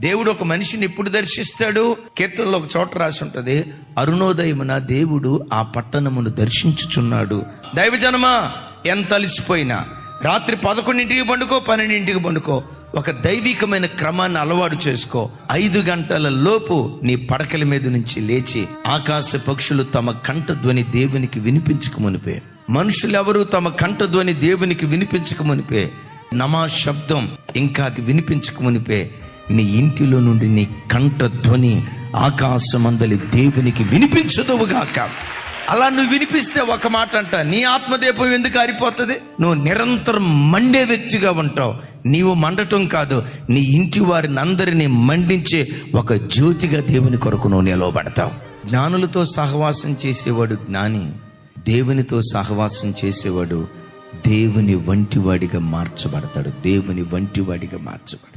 దేవుడు ఒక మనిషిని ఎప్పుడు దర్శిస్తాడు? కీర్తనలో ఒక చోట రాసి ఉంటది, అరుణోదయమున దేవుడు ఆ పట్టణమును దర్శించుచున్నాడు. దైవజనమా, ఎంత అలసిపోయినా రాత్రి 11ంటికి పండుకో, 12ంటికి పండుకో, ఒక దైవికమైన క్రమాన్ని అలవాటు చేసుకో. 5 గంటల లోపు నీ పడకల మీద నుంచి లేచి ఆకాశ పక్షులు తమ కంఠధ్వని దేవునికి వినిపించక మునిపే, మనుషులెవరూ తమ కంఠధ్వని దేవునికి వినిపించక మునిపే, నమాజ్ శబ్దం ఇంకా వినిపించక మునిపే నీ ఇంటిలో నుండి నీ కంఠధ్వని ఆకాశమందలి దేవునికి వినిపించదువుగాక. అలా నువ్వు వినిపిస్తే ఒక మాట అంట, నీ ఆత్మదీపం ఎందుకు ఆరిపోతుంది? నువ్వు నిరంతరం మండే వ్యక్తిగా ఉంటావు. నీవు మండటం కాదు, నీ ఇంటి వారిని అందరినీ మండించే ఒక జ్యోతిగా దేవుని కొరకు నువ్వు నిలవబడతావు. జ్ఞానులతో సహవాసం చేసేవాడు జ్ఞాని, దేవునితో సహవాసం చేసేవాడు దేవుని వంటివాడిగా మార్చబడతాడు. దేవుని వంటివాడిగా మార్చబడతాడు.